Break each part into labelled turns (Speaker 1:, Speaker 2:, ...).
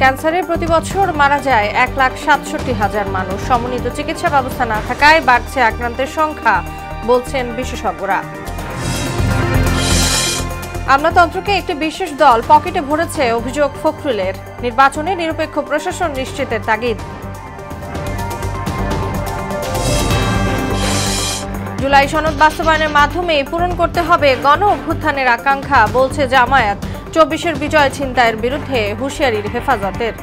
Speaker 1: ক্যান্সারে প্রতি বছর মারা যায় 1,67,000 মানুষ। সমন্বিত চিকিৎসা ব্যবস্থা না থাকায় বাড়ছে আক্রান্তের সংখ্যা, বলছেন বিশেষজ্ঞরা। আমলাতন্ত্রকে একটি বিশেষ দল পকেটে ভরেছে, অভিযোগ ফখরুলের। নির্বাচনে নিরপেক্ষ প্রশাসন নিশ্চিতের তাগিদ। জুলাই সনদ বাস্তবায়নের মাধ্যমে পূরণ করতে হবে গণ অভ্যুত্থানের আকাঙ্ক্ষা, বলছে জামায়াত। 24-এর বিজয় ছিনতাইয়ের বিরুদ্ধে হুঁশিয়ারির হেফাজতের।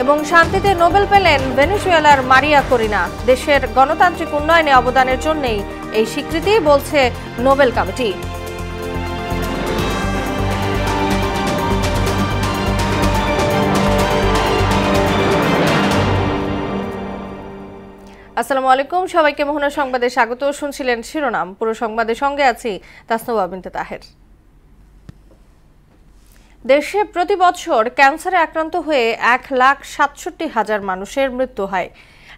Speaker 1: এবং শান্তিতে নোবেল পেলেন ভেনেজুয়েলার মারিয়া করিনা। দেশের গণতান্ত্রিক উন্নয়নে অবদানের জন্যই এই স্বীকৃতি, বলছে নোবেল কমিটি। আসসালামু আলাইকুম, সবাইকে মোহনা সংবাদে স্বাগত। শুনছিলেন শিরোনাম, পুরো সংবাদের সঙ্গে আছি তাসনুবা বিনতে তাহের। দেশে প্রতি বছর ক্যান্সারে আক্রান্ত হয়ে 1,67,000 মানুষের মৃত্যু হয়,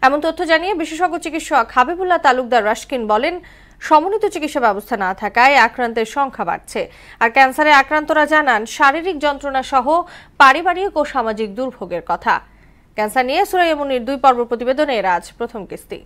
Speaker 1: এমন তথ্য জানিয়ে বিশেষজ্ঞ চিকিৎসক হাবিবুল্লাহ তালুকদার রাশকিন বলেন, সমন্বিত চিকিৎসা ব্যবস্থা না থাকায় আক্রান্তের সংখ্যা বাড়ছে। আর ক্যান্সারে আক্রান্তরা জানান শারীরিক যন্ত্রণা সহ পারিবারিক ও সামাজিক দুর্ভোগের কথা। ক্যান্সার নিয়ে সুরাইয়া মুন্নির 2 পর্ব প্রতিবেদনে আজ প্রথম কিস্তি।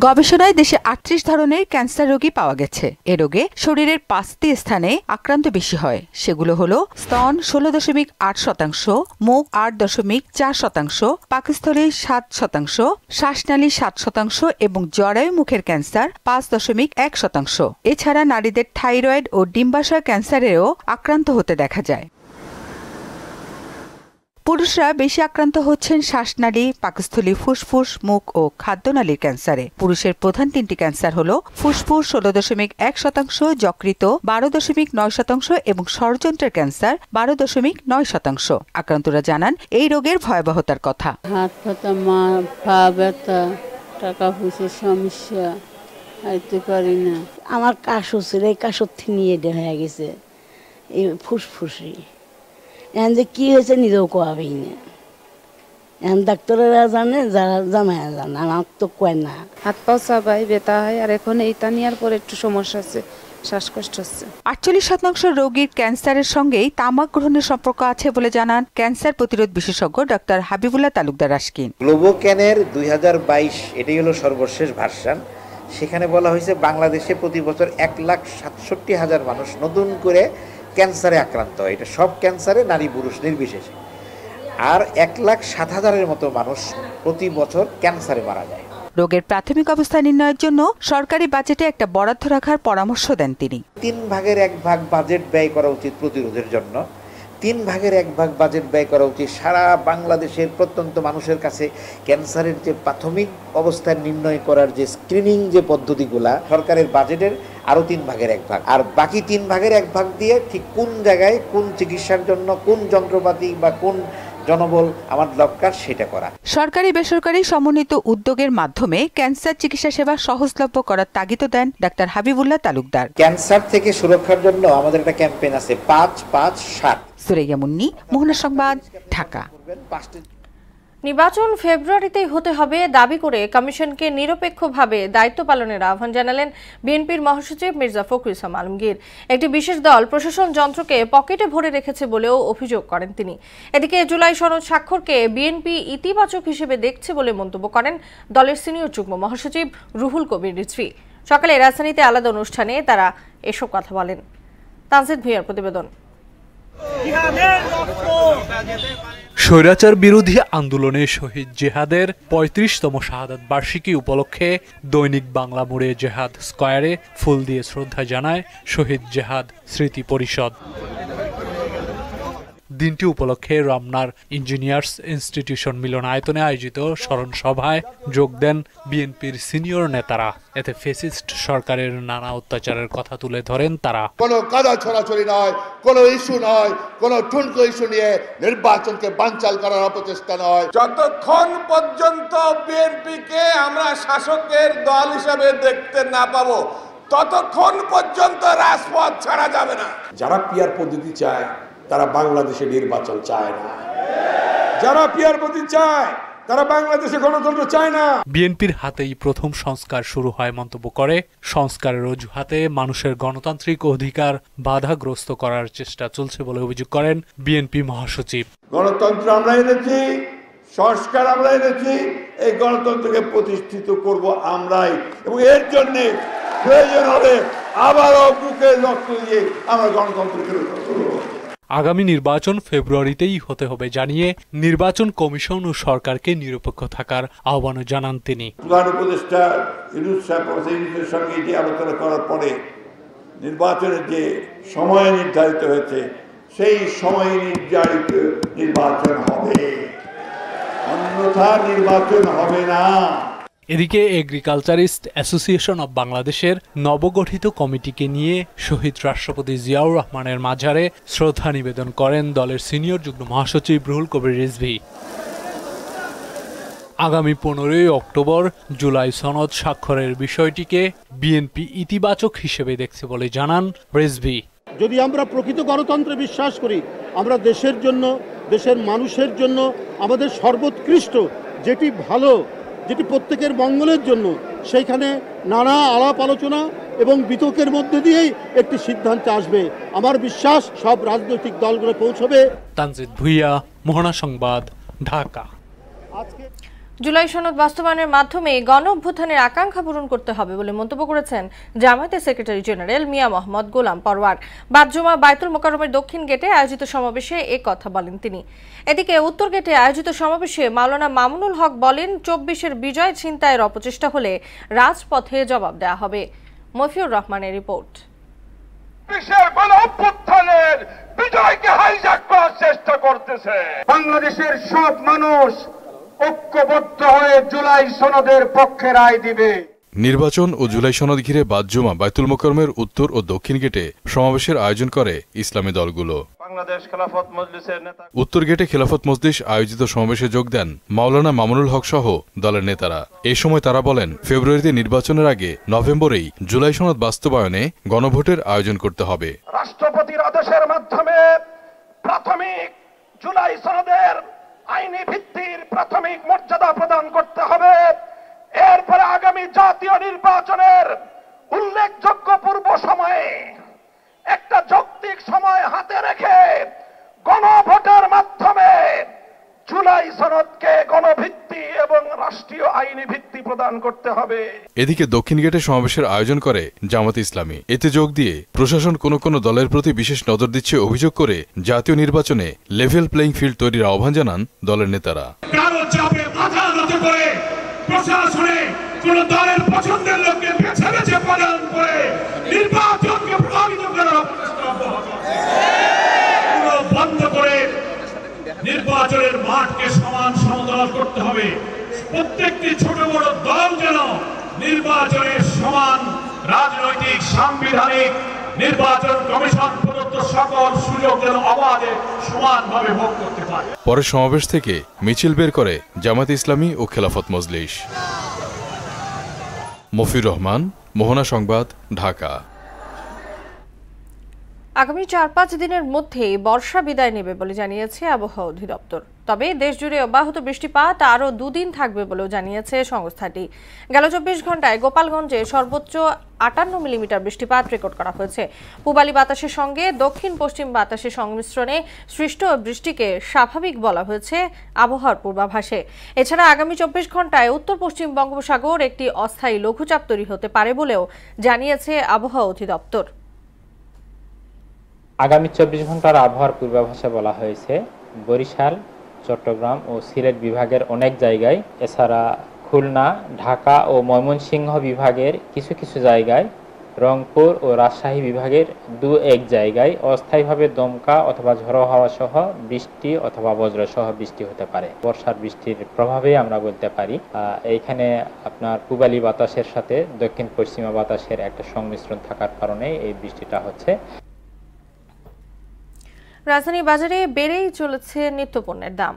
Speaker 2: গবেষণায় দেশে 38 ধরনের ক্যান্সার রোগী পাওয়া গেছে। এ রোগে শরীরের 5টি স্থানে আক্রান্ত বেশি হয়। সেগুলো হলো স্তন 16.8%, মুখ 8.4%, পাকস্থলী 7%, শ্বাসনালী 7% এবং জরায়ু মুখের ক্যান্সার 5.1%। এছাড়া নারীদের থাইরয়েড ও ডিম্বাশয় ক্যান্সারেও আক্রান্ত হতে দেখা যায়। পুরুষরা বেশি আক্রান্ত হচ্ছেন শ্বাসনালী, পাকস্থলী, ফুসফুস, মুখ ও খাদ্যনালীর ক্যান্সারে। পুরুষের প্রধান 3টি ক্যান্সার হল ফুসফুস 16.1%, যকৃত 12.9% এবং ষড়যন্ত্রের ক্যান্সার 12.9%। আক্রান্তরা জানান এই রোগের ভয়াবহতার কথা।
Speaker 3: হাত ব্যথা, পা ব্যথা, টাকা পয়সার সমস্যা, খাইতে পারি না।
Speaker 4: আমার কাশ হচ্ছিল, এই কাশর নিয়ে হয়ে গেছে এই ফুসফুসি। এখন যে কি হয়েছে নিজেও কোয়াবেই না। এখন ডাক্তারেরা জানে, যারা জামাইয়া জানে, আমার তো কয় না।
Speaker 5: হাত পাও চাবাই ব্যথা হয়, আর এখন এইটা নেওয়ার পর একটু সমস্যা আছে, শ্বাসকষ্ট হচ্ছে।
Speaker 2: 48% রোগীর ক্যান্সারের সঙ্গেই তামাক গ্রহণের সম্পর্ক আছে বলে জানান ক্যান্সার প্রতিরোধ বিশেষজ্ঞ ডক্টর হাবিবুল্লাহ তালুকদার রাশকিন।
Speaker 6: গ্লোবোক্যানের 2022 এটাই হলো সর্বশেষ ভার্সন। সেখানে বলা হয়েছে বাংলাদেশে প্রতি বছর 1,67,000 মানুষ নতুন করে ক্যান্সারে আক্রান্ত হয়। এটা সব ক্যান্সারে, নারী পুরুষ নির্বিশেষে। আর 1,07,000-এর মতো মানুষ প্রতি বছর ক্যান্সারে মারা যায়।
Speaker 2: রোগের প্রাথমিক অবস্থা নির্ণয়ের জন্য সরকারি বাজেটে একটা বরাদ্দ রাখার পরামর্শ দেন তিনি।
Speaker 6: 3/1 বাজেট ব্যয় করা উচিত প্রতিরোধের জন্য। 3/1 বাজেট ব্যয় করা উচিত সারা বাংলাদেশের প্রত্যন্ত মানুষের কাছে ক্যান্সারের যে প্রাথমিক অবস্থা নির্ণয় করার যে স্ক্রিনিং যে পদ্ধতিগুলা, সরকারের বাজেটের আরো 3/1 আর বাকি 3/1 দিয়ে ঠিক কোন জায়গায় কোন চিকিৎসার জন্য কোন যন্ত্রপাতি বা কোন জনবল আমার দরকার সেটা করা।
Speaker 2: সরকারি বেসরকারি সমন্বিত উদ্যোগের মাধ্যমে ক্যান্সার চিকিৎসা সেবা সহজলভ্য করার তাগিদ দেন ডাক্তার হাবিবুল্লাহ তালুকদার।
Speaker 6: ক্যান্সার থেকে সুরক্ষার জন্য আমাদের একটা ক্যাম্পেইন আছে 5-5-7।
Speaker 2: সুরাইয়া মুন্নি, মোহনা সংবাদ, ঢাকা।
Speaker 1: নির্বাচন ফেব্রুয়ারিতেই হতে হবে দাবি করে কমিশনকে নিরপেক্ষভাবে দায়িত্ব পালনের আহ্বান জানালেন বিএনপির মহাসচিব মির্জা ফখরুল ইসলাম আলমগীর। একটি বিশেষ দল প্রশাসন যন্ত্রকে পকেটে ভরে রেখেছে বলেও অভিযোগ করেন তিনি। এদিকে জুলাই সনদ স্বাক্ষরকে বিএনপি ইতিবাচক হিসেবে দেখছে বলে মন্তব্য করেন দলের সিনিয়র যুগ্ম মহাসচিব রুহুল কবির রিজভী। সকালে রাজধানীতে আলাদা অনুষ্ঠানে তারা এসব কথা বলেন। তানজিদ ভুঁইয়ার প্রতিবেদন।
Speaker 7: স্বৈরাচার বিরোধী আন্দোলনে শহীদ জেহাদের 35তম শাহাদাত বার্ষিকী উপলক্ষে দৈনিক বাংলা মোড়ে জেহাদ স্কয়ারে ফুল দিয়ে শ্রদ্ধা জানায় শহীদ জেহাদ স্মৃতি পরিষদ। দিনটি উপলক্ষে রমনার ইঞ্জিনিয়ার্স ইনস্টিটিউশন মিলনায়তনে আয়োজিত স্মরণ সভায় যোগ দেন বিএনপির সিনিয়র নেতারা। এতে ফ্যাসিস্ট সরকারের নানা অত্যাচারের কথা তুলে ধরেন তারা।
Speaker 8: কোনো কাদা ছড়াছড়ি নয়, কোনো ইস্যু নয়, কোনো ঠুনকো ইস্যু নিয়ে নির্বাচনকে বানচাল করার অপচেষ্টা নয়।
Speaker 9: যতক্ষণ পর্যন্ত বিএনপিকে আমরা শাসকের দল হিসেবে দেখতে না পাবো, ততক্ষণ পর্যন্ত রাজপথ ছাড়া যাবে না।
Speaker 10: যারা পিয়ার পদ্ধতি চায় তারা বাংলাদেশে নির্বাচন চায় না। যারা পিয়ার পদ্ধতি চায় তারা বাংলাদেশে গণতন্ত্র চায় না।
Speaker 7: বিএনপির হাতেই প্রথম সংস্কার শুরু হয় মন্তব্য করে সংস্কারের অজুহাতে মানুষের গণতান্ত্রিক অধিকার বাধাগ্রস্ত করার চেষ্টা চলছে বলে অভিযোগ করেন বিএনপি মহাসচিব।
Speaker 10: গণতন্ত্র আমরা এনেছি, সংস্কার আমরা এনেছি, এই গণতন্ত্রকে প্রতিষ্ঠিত করব আমরাই, এবং এর জন্য প্রয়োজন হলে আবারও বুকে রক্ত দিয়ে আমরা গণতন্ত্রকে রক্ষা করব।
Speaker 7: আগামী নির্বাচন ফেব্রুয়ারিতেই হতে হবে জানিয়ে নির্বাচন কমিশন ও সরকারকে নিরপেক্ষ থাকার আহ্বান জানান তিনি।
Speaker 10: প্রধান উপদেষ্টা ইউনূসের সঙ্গে যে আলোচনা করার পরে নির্বাচনের যে সময় নির্ধারিত হয়েছে সেই সময় নির্ধারিত নির্বাচন হবে, অন্যথা নির্বাচন হবে না।
Speaker 7: এদিকে এগ্রিকালচারিস্ট অ্যাসোসিয়েশন অব বাংলাদেশের নবগঠিত কমিটিকে নিয়ে শহীদ রাষ্ট্রপতি জিয়াউর রহমানের মাজারে শ্রদ্ধা নিবেদন করেন দলের সিনিয়র যুগ্ম মহাসচিব রুহুল কবির রিজভী। আগামী 15 অক্টোবর জুলাই সনদ স্বাক্ষরের বিষয়টিকে বিএনপি ইতিবাচক হিসেবে দেখছে বলে জানান রিজভী।
Speaker 11: যদি আমরা প্রকৃত গণতন্ত্রে বিশ্বাস করি, আমরা দেশের জন্য, দেশের মানুষের জন্য আমাদের সর্বোৎকৃষ্ট যেটি ভালো, যেটি প্রত্যেকের মঙ্গলের জন্য, সেইখানে নানা আলাপ আলোচনা এবং বিতর্কের মধ্যে দিয়েই একটি সিদ্ধান্তে আসবে। আমার বিশ্বাস সব রাজনৈতিক দলগুলো পৌঁছবে।
Speaker 7: তানজিদ ভুইয়া, মোহনা সংবাদ, ঢাকা।
Speaker 1: জুলাই সনদ বাস্তবায়নের মাধ্যমে গণ অভ্যুত্থানের আকাঙ্ক্ষা পূরণ করতে হবে বলে মন্তব্য করেছেন জামায়াতের সেক্রেটারি জেনারেল মিয়া মোহাম্মদ গোলাম পরওয়ার। বাদ-জুমা বাইতুল মোকাররমের দক্ষিণ গেটে আয়োজিত সমাবেশে এ কথা বলেন তিনি। এদিকে উত্তর গেটে আয়োজিত সমাবেশে মাওলানা মামুনুল হক বলেন, 24-এর বিজয় ছিনতাইয়ের অপচেষ্টা হলে রাজপথে জবাব দেওয়া হবে। মফিউর রহমানের রিপোর্ট।
Speaker 9: গণ অভ্যুত্থানের বিজয়কে হাইজ্যাক করার চেষ্টা করতেছে। বাংলাদেশের সব মানুষ ঐক্যবদ্ধ হয়ে জুলাই সনদের পক্ষে রায় দিবে।
Speaker 12: নির্বাচন ও জুলাই সনদ ঘিরে বাদ-জুমা বাইতুল মোকাররমের উত্তর ও দক্ষিণ গেটে সমাবেশের আয়োজন করে ইসলামী দলগুলো। উত্তর গেটে খেলাফত মজলিস আয়োজিত সমাবেশে যোগ দেন মাওলানা মামুনুল হক সহ দলের নেতারা। এ সময় তারা বলেন, ফেব্রুয়ারিতে নির্বাচনের আগে নভেম্বরেই জুলাই সনদ বাস্তবায়নে গণভোটের আয়োজন করতে হবে।
Speaker 9: রাষ্ট্রপতির আদেশের মাধ্যমে প্রাথমিক জুলাই সনদের আইনি ভিত্তির প্রাথমিক মর্যাদা প্রদান করতে হবে। এরপরে আগামী জাতীয় নির্বাচনের উল্লেখযোগ্য পূর্ব সময়ে একটা যৌক্তিক সময় হাতে রেখে গণভোটের মাধ্যমে জুলাই সনদকে গণভিত্তি এবং রাষ্ট্রীয় আইনি ভিত্তি প্রদান করতে হবে।
Speaker 12: এদিকে দক্ষিণ গেটে সমাবেশের আয়োজন করে জামাত ইসলামী। এতে যোগ দিয়ে প্রশাসন কোন দলের প্রতি বিশেষ নজর দিচ্ছে অভিযোগ করে জাতীয় নির্বাচনে লেভেল প্লেইং ফিল্ড তৈরির আহ্বান জানান দলের নেতারা।
Speaker 9: প্রশাসনে কোন দলের পছন্দের লোককে বেছে বেছে প্রদান করে নির্বাচনকে প্রভাবিত করার বন্ধ করে নির্বাচনের মাঠকে সমান সমতল করতে হবে। প্রত্যেকটি ছোট বড় দল যেন নির্বাচনের সমান রাজনৈতিক, সাংবিধানিক, নির্বাচন কমিশন প্রদত্ত সকল সুযোগ যেন অবাধে সমানভাবে ভোগ করতে পারে।
Speaker 12: পরে সমাবেশ থেকে মিছিল বের করে জামাত ইসলামী ও খেলাফত মজলিস। মফিউর রহমান, মোহনা সংবাদ, ঢাকা।
Speaker 1: আগামী 4-5 দিনের মধ্যে বর্ষা বিদায় নেবে বলে জানিয়েছে আবহাওয়া অধিদপ্তর। তবে দেশজুড়ে অব্যাহত বৃষ্টিপাত আরও 2 দিন থাকবে বলেও জানিয়েছে সংস্থাটি। গেল 24 ঘন্টায় গোপালগঞ্জে সর্বোচ্চ 58 মিলিমিটার বৃষ্টিপাত রেকর্ড করা হয়েছে। পূবালি বাতাসের সঙ্গে দক্ষিণ পশ্চিম বাতাসের সংমিশ্রণে সৃষ্ট বৃষ্টিকে স্বাভাবিক বলা হয়েছে আবহাওয়ার পূর্বাভাসে। এছাড়া আগামী 24 ঘন্টায় উত্তর পশ্চিম বঙ্গোপসাগর একটি অস্থায়ী লঘুচাপ তৈরি হতে পারে বলেও জানিয়েছে আবহাওয়া অধিদপ্তর।
Speaker 13: আগামী 24 ঘন্টার আবহাওয়ার পূর্বাভাসে বলা হয়েছে বরিশাল, চট্টগ্রাম ও সিলেট বিভাগের অনেক জায়গায়, এছাড়া খুলনা, ঢাকা ও ময়মনসিংহ বিভাগের কিছু কিছু জায়গায়, রংপুর ও রাজশাহী বিভাগের 2-1 জায়গায় অস্থায়ীভাবে দমকা অথবা ঝড়ো হাওয়া সহ বৃষ্টি অথবা বজ্র সহ বৃষ্টি হতে পারে। বর্ষার বৃষ্টির প্রভাবে আমরা বলতে পারি এইখানে আপনার পূবালি বাতাসের সাথে দক্ষিণ পশ্চিমা বাতাসের একটা সংমিশ্রণ থাকার কারণে এই বৃষ্টিটা হচ্ছে।
Speaker 1: রাজধানী বাজারে বেড়েই চলেছে নিত্যপণ্যের দাম।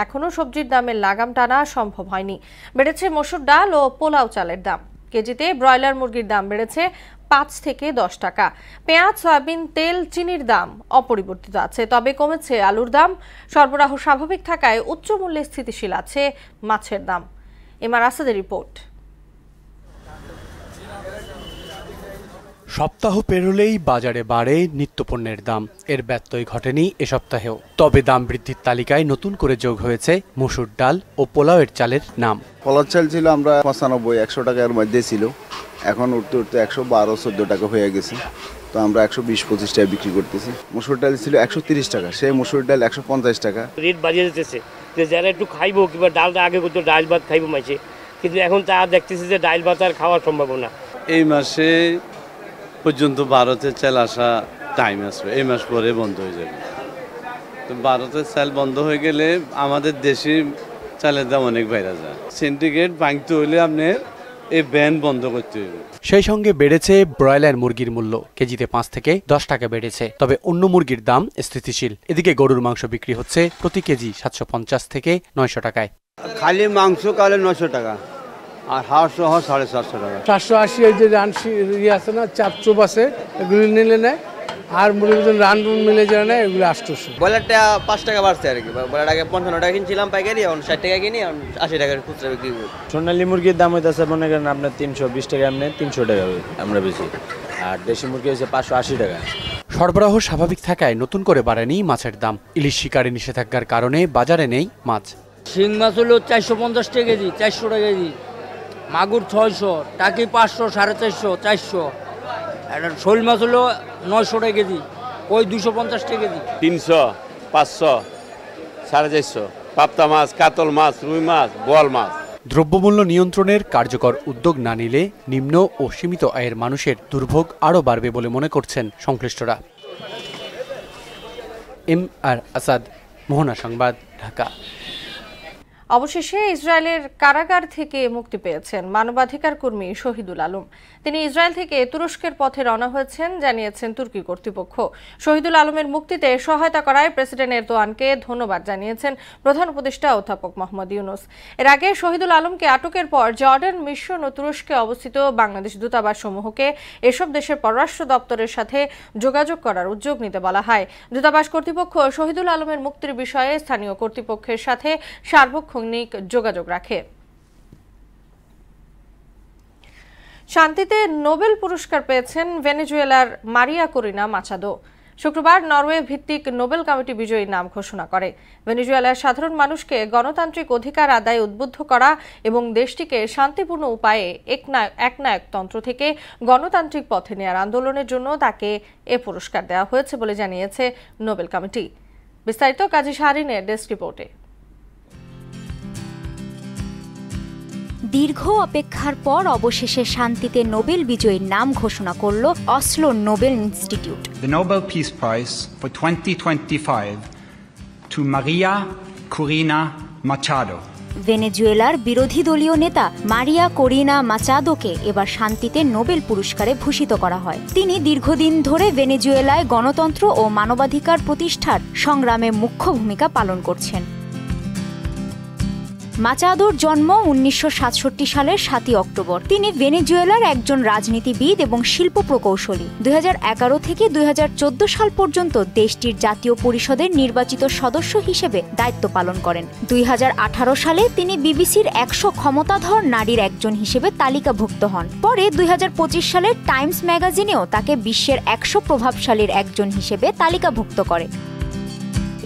Speaker 1: এখনো সবজির দামের লাগাম টানা সম্ভব হয়নি। বেড়েছে মসুর ডাল ও পোলাও চালের দাম। কেজিতে ব্রয়লার মুরগির দাম বেড়েছে 5 থেকে 10 টাকা। পেঁয়াজ, সয়াবিন, তেল, চিনির দাম অপরিবর্তিত আছে, তবে কমেছে আলুর দাম। সরবরাহ স্বাভাবিক থাকায় উচ্চ মূল্যে স্থিতিশীল আছে মাছের দাম। এমআর আসাদের রিপোর্ট।
Speaker 14: সপ্তাহ পেরোলেই বাজারে বাড়ে নিত্যপণ্যের দাম। এর ব্যত্যয় ঘটেনি এ সপ্তাহেও। তবে দাম বৃদ্ধির তালিকায় নতুন করে যোগ হয়েছে মসুর ডাল ও পোলাওয়ের চালের নাম।
Speaker 15: পোলাও চাল ছিল আমরা 95-100 টাকার মধ্যে ছিল, এখন উঠতে উঠতে 112-114 টাকা হয়ে গেছে। তো আমরা 120-25 টাকা বিক্রি করতেছি। মসুর ডাল ছিল 130 টাকা, সেই মসুর ডাল 150 টাকা।
Speaker 16: রেট বাড়িয়ে যেতেছে, যে যারা একটু খাইবো কিংবা ডালটা আগে করতো ডাল ভাত খাইবো মাইছে, কিন্তু এখন তা দেখতেছি যে ডাল ভাত আর খাওয়ার সম্ভাবনা।
Speaker 17: এই মাসে পর্যন্ত ভারতের চাল আসা টাইম আসবে, এই মাস পরে বন্ধ হয়ে যাবে। তো ভারতের চাল বন্ধ হয়ে গেলে আমাদের দেশি চালের দাম অনেক বাইরে যায়। সিন্ডিকেট ভাঙতে হলে আপনার এই ব্যান বন্ধ করতে হবে।
Speaker 14: সেই সঙ্গে বেড়েছে ব্রয়লার মুরগির মূল্য। কেজিতে 5 থেকে 10 টাকা বেড়েছে, তবে অন্য মুরগির দাম স্থিতিশীল। এদিকে গরুর মাংস বিক্রি হচ্ছে প্রতি কেজি 750 থেকে 900 টাকায়।
Speaker 18: খালি মাংস কালে 900 টাকা, আর হাঁস সহ 750 টাকা।
Speaker 19: 780 এই যে রান আছে না, চাপ চোপ আছে, এগুলি নিলে নেয়। আর মুরগির রান মিলে যারা নেয় এগুলো 800।
Speaker 20: ব্রয়লারটা 5 টাকা বাড়ছে আর কি। ব্রয়লার আগে 55 টাকা কিনছিলাম পাইকারি, এখন 60 টাকা কিনি, এখন 80 টাকার খুচরা বিক্রি করি।
Speaker 21: সোনালী মুরগির দাম হইতেছে মনে করেন আপনার 320 টাকা, এমনি 300 টাকা আমরা বেশি। আর দেশি মুরগি হচ্ছে 580 টাকা।
Speaker 14: সরবরাহ স্বাভাবিক থাকায় নতুন করে বাড়েনি মাছের দাম। ইলিশ শিকারে নিষেধাজ্ঞার কারণে বাজারে নেই মাছ।
Speaker 22: শিং মাছ হলো 450 টাকা কেজি, 400 টাকা কেজি। মাগুর 600, টাকি 500, 450, 400। আর শোল মাছ হলো 900 টাকা কেজি, ওই 250 টাকা কেজি।
Speaker 23: 300, 500, 450, পাবদা মাছ, কাতল মাছ, রুই মাছ, বোয়াল মাছ।
Speaker 14: দ্রব্যমূল্য নিয়ন্ত্রণের কার্যকর উদ্যোগ না নিলে নিম্ন ও সীমিত আয়ের মানুষের দুর্ভোগ আরও বাড়বে বলে মনে করছেন সংশ্লিষ্টরা। এমআর আসাদ, মোহনা সংবাদ, ঢাকা।
Speaker 1: অবশেষে ইসরায়েলের কারাগার থেকে মুক্তি পেয়েছেন মানবাধিকার কর্মী শহীদুল আলম। তিনি ইসরায়েল থেকে তুরস্কের পথে রওনা হয়েছেন, জানিয়েছেন তুর্কি কর্তৃপক্ষ। শহীদুল আলমের মুক্তিতে সহায়তা করায় প্রেসিডেন্ট এরদোয়ানকে ধন্যবাদ জানিয়েছেন প্রধান উপদেষ্টা অধ্যাপক মোহাম্মদ ইউনুস। এর আগে শহীদুল আলমকে আটকের পর জর্ডান, মিশর ও তুরস্কে অবস্থিত বাংলাদেশ দূতাবাসসমূহকে এসব দেশের পররাষ্ট্র দপ্তরের সাথে যোগাযোগ করার উদ্যোগ নিতে বলা হয়। দূতাবাস কর্তৃপক্ষ শহীদুল আলমের মুক্তির বিষয়ে স্থানীয় কর্তৃপক্ষের সাথে সার্বক্ষণিক যোগাযোগ রাখে। শান্তিতে নোবেল পুরস্কার পেয়েছেন ভেনেজুয়েলার মারিয়া করিনা মাচাদো। শুক্রবার নরওয়ে ভিত্তিক নোবেল কমিটি বিজয়ীর নাম ঘোষণা করে। ভেনেজুয়েলার সাধারণ মানুষকে গণতান্ত্রিক অধিকার আদায়ে উদ্বুদ্ধ করা এবং দেশটিকে শান্তিপূর্ণ উপায়ে একনায়কতন্ত্র থেকে গণতান্ত্রিক পথে নেয়ার আন্দোলনের জন্য তাকে এ পুরস্কার দেওয়া হয়েছে বলে জানিয়েছে নোবেল কমিটি। বিস্তারিত কাজী শাহরিনের ডেস্ক রিপোর্টে।
Speaker 24: দীর্ঘ অপেক্ষার পর অবশেষে শান্তিতে নোবেল বিজয়ীর নাম ঘোষণা করল Oslo Nobel institute.
Speaker 25: The Nobel Peace Prize for 2025 to Maria Corina Machado.
Speaker 24: ভেনেজুয়েলার বিরোধী দলীয় নেতা মারিয়া করিনা মাচাদোকে এবার শান্তিতে নোবেল পুরস্কারে ভূষিত করা হয়। তিনি দীর্ঘদিন ধরে ভেনেজুয়েলায় গণতন্ত্র ও মানবাধিকার প্রতিষ্ঠার সংগ্রামে মুখ্য ভূমিকা পালন করছেন। মাচাদোর জন্ম 1967 সালের 7 অক্টোবর। তিনি ভেনেজুয়েলার একজন রাজনীতিবিদ এবং শিল্প প্রকৌশলী। 2011 থেকে 2014 সাল পর্যন্ত দেশটির জাতীয় পরিষদের নির্বাচিত সদস্য হিসেবে দায়িত্ব পালন করেন। 2018 সালে তিনি বিবিসির 100 ক্ষমতাধর নারীর একজন হিসেবে তালিকাভুক্ত হন। পরে 2025 সালের টাইমস ম্যাগাজিনেও তাকে বিশ্বের 100 প্রভাবশালীর একজন হিসেবে তালিকাভুক্ত করে।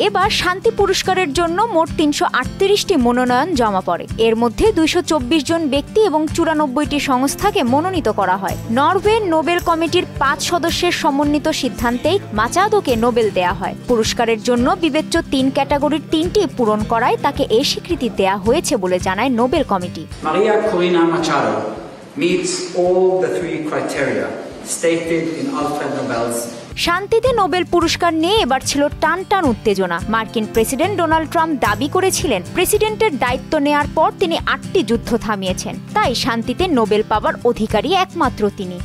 Speaker 24: এবার শান্তি পুরস্কারের জন্য মোট 338টি মনোনয়ন জমা পড়ে। এর মধ্যে 224 জন ব্যক্তি এবং 94টি সংস্থাকে মনোনীত করা হয়। নরওয়ে নোবেল কমিটির 5 সদস্যের সমন্বিত সিদ্ধান্তেই মাচাদোকে নোবেল দেয়া হয়। পুরস্কারের জন্য বিবেচ্য 3 ক্যাটাগরির 3টি পূরণ করায় তাকে এই স্বীকৃতি দেয়া হয়েছে বলে জানায় Nobel committee.
Speaker 25: Maria Corina Machado meets all the 3 criteria stated in Alfred Nobel's
Speaker 24: শান্তিতে নোবেল পুরস্কার নিয়ে এবার ছিল টানটান উত্তেজনা। মার্কিন প্রেসিডেন্ট ডোনাল্ড ট্রাম্প দাবি করেছিলেন প্রেসিডেন্টের দায়িত্ব নেয়ার পর তিনি 8টি যুদ্ধ থামিয়েছেন, তাই শান্তিতে নোবেল পাওয়ার অধিকারী একমাত্র তিনি।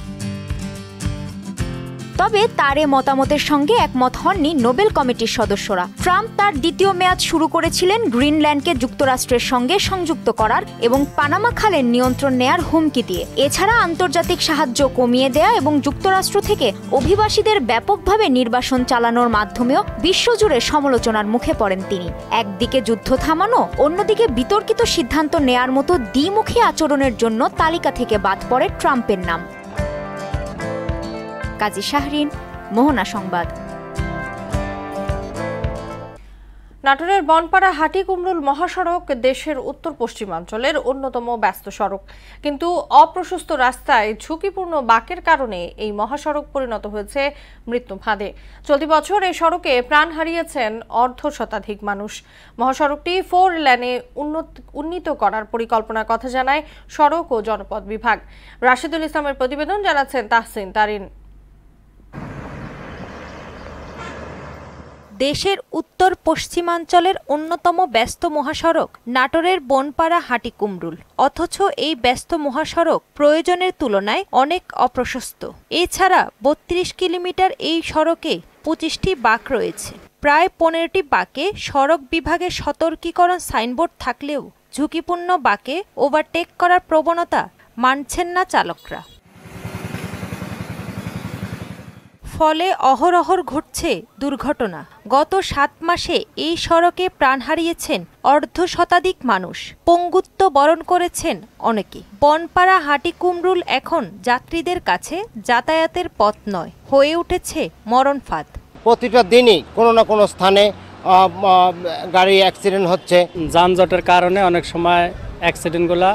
Speaker 24: তবে তার এ মতামতের সঙ্গে একমত হননি নোবেল কমিটির সদস্যরা। ট্রাম্প তার দ্বিতীয় মেয়াদ শুরু করেছিলেন গ্রিনল্যান্ডকে যুক্তরাষ্ট্রের সঙ্গে সংযুক্ত করার এবং পানামা খালের নিয়ন্ত্রণ নেয়ার হুমকি দিয়ে। এছাড়া আন্তর্জাতিক সাহায্য কমিয়ে দেয়া এবং যুক্তরাষ্ট্র থেকে অভিবাসীদের ব্যাপকভাবে নির্বাসন চালানোর মাধ্যমেও বিশ্বজুড়ে সমালোচনার মুখে পড়েন তিনি। একদিকে যুদ্ধ থামানো, অন্যদিকে বিতর্কিত সিদ্ধান্ত নেয়ার মতো দ্বিমুখী আচরণের জন্য তালিকা থেকে বাদ পড়ে ট্রাম্পের নাম। কাজী শাহরিন, মোহনা সংবাদ।
Speaker 1: নাটোরের বনপাড়া হাটিকুমরুল মহাসড়ক দেশের উত্তর পশ্চিমাঞ্চলের অন্যতম ব্যস্ত সড়ক, কিন্তু অপ্রশস্ত রাস্তায় ঝুঁকিপূর্ণ বাঁকের কারণে এই মহাসড়ক পরিণত হয়েছে মৃত্যু ফাঁদে। চলতি বছর এই সড়কে প্রাণ হারিয়েছেন অর্ধশতাধিক মানুষ। মহাসড়কটি 4 লেনে উন্নীত করার পরিকল্পনার কথা জানায় সড়ক ও জনপথ বিভাগ। রাশেদুল ইসলামের প্রতিবেদন, জানাচ্ছেন তাহসিন তারিন।
Speaker 2: দেশের উত্তর পশ্চিমাঞ্চলের অন্যতম ব্যস্ত মহাসড়ক নাটোরের বনপাড়া হাটিকুমরুল, অথচ এই ব্যস্ত মহাসড়ক প্রয়োজনের তুলনায় অনেক অপ্রশস্ত। এছাড়া 32 কিলোমিটার এই সড়কে 25টি বাঁক রয়েছে। প্রায় 15টি বাঁকে সড়ক বিভাগের সতর্কীকরণ সাইনবোর্ড থাকলেও ঝুঁকিপূর্ণ বাঁকে ওভারটেক করার প্রবণতা মানছেন না চালকরা। ফলে অহরহর ঘটছে দুর্ঘটনা। গত 7 মাসে এই সড়কে প্রাণ হারিয়েছেন অর্ধশতাধিক মানুষ, পঙ্গুত্ব বরণ করেছেন অনেকে। বনপাড়া হাটিকুমরুল এখন যাত্রীদের কাছে যাতায়াতের পথ নয়, হয়ে উঠেছে মরণ ফাঁদ।
Speaker 3: প্রতিটা দিনই কোনো না কোনো স্থানে গাড়ি অ্যাক্সিডেন্ট হচ্ছে।
Speaker 4: যানজটের কারণে অনেক সময় অ্যাক্সিডেন্টগুলা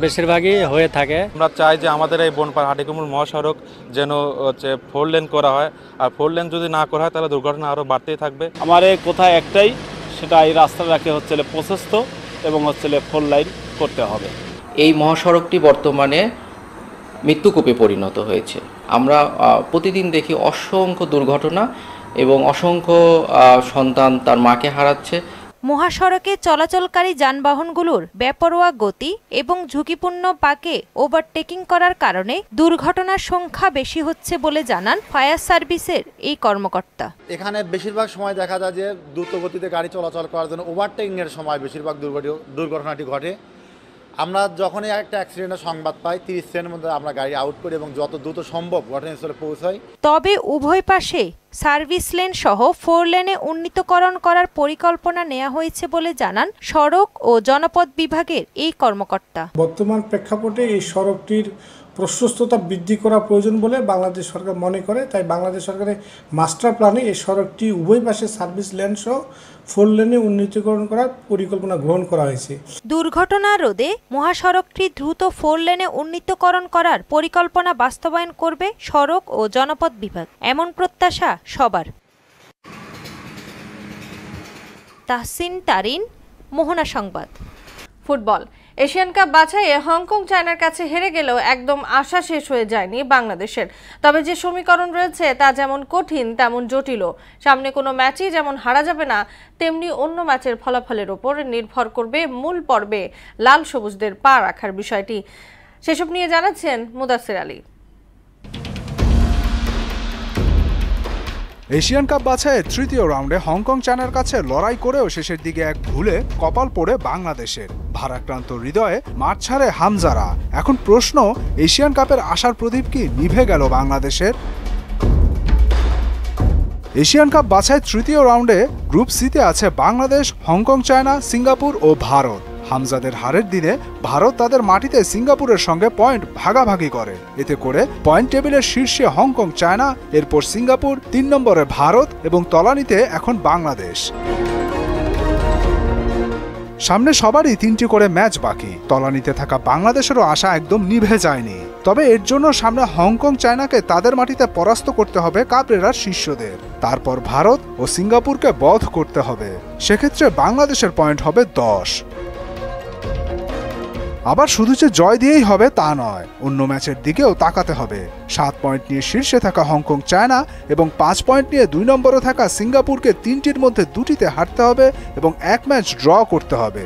Speaker 4: বেশিরভাগই হয়ে থাকে।
Speaker 5: আমরা চাই যে আমাদের এই বনপাড়া হাটিকুমরুল মহাসড়ক যেন 4 লেন করা হয়, আর 4 লেন যদি না করা হয় তাহলে দুর্ঘটনা আরও বাড়তেই থাকবে।
Speaker 6: আমার এই কথা একটাই, সেটা এই রাস্তাটাকে হচ্ছে প্রশস্ত এবং হচ্ছে 4 লাইন করতে হবে।
Speaker 26: এই মহাসড়কটি বর্তমানে মৃত্যুকূপে পরিণত হয়েছে। আমরা প্রতিদিন দেখি অসংখ্য দুর্ঘটনা এবং অসংখ্য সন্তান তার মাকে হারাচ্ছে।
Speaker 2: মহাসড়কে চলাচলকারী যানবাহনগুলোর বেপরোয়া গতি এবং ঝুঁকিপূর্ণ বাঁকে ওভারটেকিং করার কারণে দুর্ঘটনার সংখ্যা বেশি হচ্ছে বলে জানান ফায়ার সার্ভিসের এই কর্মকর্তা।
Speaker 27: এখানে বেশিরভাগ সময় দেখা যায় যে দ্রুত গতিতে গাড়ি চলাচল করার জন্য ওভারটেকিংয়ের সময় বেশিরভাগ দুর্ঘটনাটি ঘটে। আমরা যখনই একটা অ্যাক্সিডেন্টের সংবাদ পাই 30 সেকেন্ডের মধ্যে আমরা গাড়ি আউট করি এবং যত দ্রুত সম্ভব ঘটনাস্থলে পৌঁছাই।
Speaker 2: তবে উভয় পাশে সার্ভিস লেন সহ 4 লেনে উন্নীতকরণ করার পরিকল্পনা নেওয়া হয়েছে বলে জানান সড়ক ও জনপথ বিভাগের এই কর্মকর্তা।
Speaker 28: বর্তমান প্রেক্ষাপটে এই সড়কটির প্রশস্ততা বৃদ্ধি করা প্রয়োজন বলে বাংলাদেশ সরকার মনে করে, তাই বাংলাদেশ সরকারের মাস্টার প্ল্যানে এই সড়কটি উভয় পাশে সার্ভিস লেন সহ 4 লেনে উন্নীতকরণ করার পরিকল্পনা গ্রহণ করা হয়েছে।
Speaker 2: দুর্ঘটনা রোধে মহাসড়কটি দ্রুত 4 লেনে উন্নীতকরণ করার পরিকল্পনা বাস্তবায়ন করবে সড়ক ও জনপথ বিভাগ, এমন প্রত্যাশা সবার। তাহসিন তারিন, মোহনা সংবাদ।
Speaker 1: ফুটবল এশিয়ান কাপ বাছাইয়ে হংকং চায়নার কাছে হেরে গেলেও একদম আশা শেষ হয়ে যায়নি বাংলাদেশের। তবে যে সমীকরণ রয়েছে তা যেমন কঠিন তেমন জটিল। সামনে কোনো ম্যাচই যেমন হারা যাবে না, তেমনি অন্য ম্যাচের ফলাফলের ওপর নির্ভর করবে মূল পর্বে লাল সবুজদের পা রাখার বিষয়টি। সেসব নিয়ে জানাচ্ছেন মুদাসসির আলী।
Speaker 29: এশিয়ান কাপ বাছাইয়ের তৃতীয় রাউন্ডে হংকং চায়নার কাছে লড়াই করেও শেষের দিকে এক ভুলে কপাল পড়ে বাংলাদেশের। ভারাক্রান্ত হৃদয়ে মাঠ ছাড়ে হামজারা। এখন প্রশ্ন, এশিয়ান কাপের আশার প্রদীপ কি নিভে গেল বাংলাদেশের? এশিয়ান কাপ বাছাই তৃতীয় রাউন্ডে গ্রুপ সিতে আছে বাংলাদেশ, হংকং চায়না, সিঙ্গাপুর ও ভারত। হামজাদের হারের দিনে ভারত তাদের মাটিতে সিঙ্গাপুরের সঙ্গে পয়েন্ট ভাগাভাগি করে। এতে করে পয়েন্ট টেবিলের শীর্ষে হংকং চায়না, এরপর সিঙ্গাপুর, 3 নম্বরে ভারত এবং তলানিতে এখন বাংলাদেশ। সামনে সবারই 3টি করে ম্যাচ বাকি। তলানিতে থাকা বাংলাদেশেরও আশা একদম নিভে যায়নি। তবে এর জন্য সামনে হংকং চায়নাকে তাদের মাটিতে পরাস্ত করতে হবে কাবরেরার শিষ্যদের। তারপর ভারত ও সিঙ্গাপুরকে বধ করতে হবে। সেক্ষেত্রে বাংলাদেশের পয়েন্ট হবে 10। আবার শুধু যে জয় দিয়েই হবে তা নয়, অন্য ম্যাচের দিকেও তাকাতে হবে। 7 পয়েন্ট নিয়ে শীর্ষে থাকা হংকং চায়না এবং 5 পয়েন্ট নিয়ে 2 নম্বরে থাকা সিঙ্গাপুরকে 3টির মধ্যে 2টিতে হারতে হবে এবং 1 ম্যাচ ড্র করতে হবে।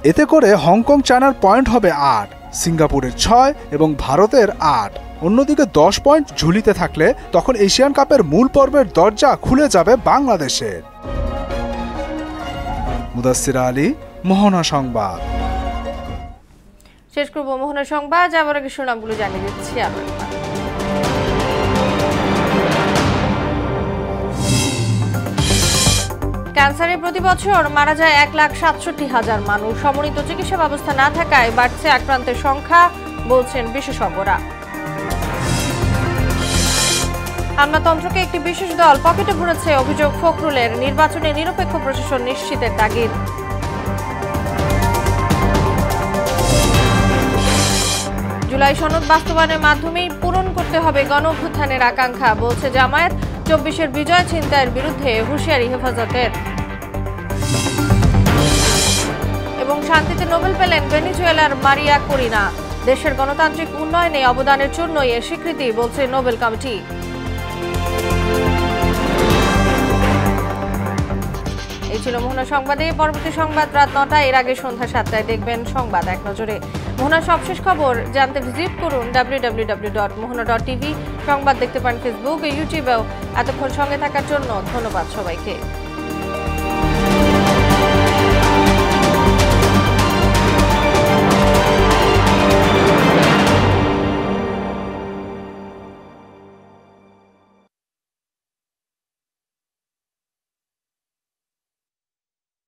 Speaker 29: এতে করে হংকং চায়নার পয়েন্ট হবে 8, সিঙ্গাপুরের 6 এবং ভারতের 8। অন্যদিকে 10 পয়েন্ট ঝুলিতে থাকলে তখন এশিয়ান কাপের মূল পর্বের দরজা খুলে যাবে বাংলাদেশের। মুদাসসির আলী, মোহনা সংবাদ।
Speaker 1: শেষ করব মোহনা সংবাদ, যাবার আগে শিরোনামগুলো জানিয়ে দিচ্ছি আবার। ক্যান্সারে প্রতি বছর মারা যায় 1,67,000 মানুষ। সমন্বিত চিকিৎসা ব্যবস্থা না থাকায় বাড়ছে আক্রান্তের সংখ্যা, বলছেন বিশেষজ্ঞরা। আমলাতন্ত্রকে একটি বিশেষ দল পকেটে ভরেছে, অভিযোগ ফখরুলের। নির্বাচনে নিরপেক্ষ প্রশাসন নিশ্চিতের তাগিদ। জুলাই সনদ বাস্তবায়নের মাধ্যমেই পূরণ করতে হবে গণঅভ্যুত্থানের আকাঙ্ক্ষা, বলছে জামায়াত। 24-এর বিজয় ছিনতাইয়ের বিরুদ্ধে হুঁশিয়ারি হেফাজতের। এবং শান্তিতে নোবেল পেলেন ভেনেজুয়েলার মারিয়া কোরিনা। দেশের গণতান্ত্রিক উন্নয়নে অবদানের জন্যই এর স্বীকৃতি, বলছে নোবেল কমিটি। এই ছিল মোহনা সংবাদে। পরবর্তী সংবাদ রাত 9টায়, এর আগে সন্ধ্যা 7টায় দেখবেন সংবাদ এক নজরে। মোহনার সবশেষ খবর জানতে ভিজিট করুন www.mohana.tv। সংবাদ দেখতে পান ফেসবুক ও ইউটিউবেও। এতক্ষণ সঙ্গে থাকার জন্য ধন্যবাদ সবাইকে।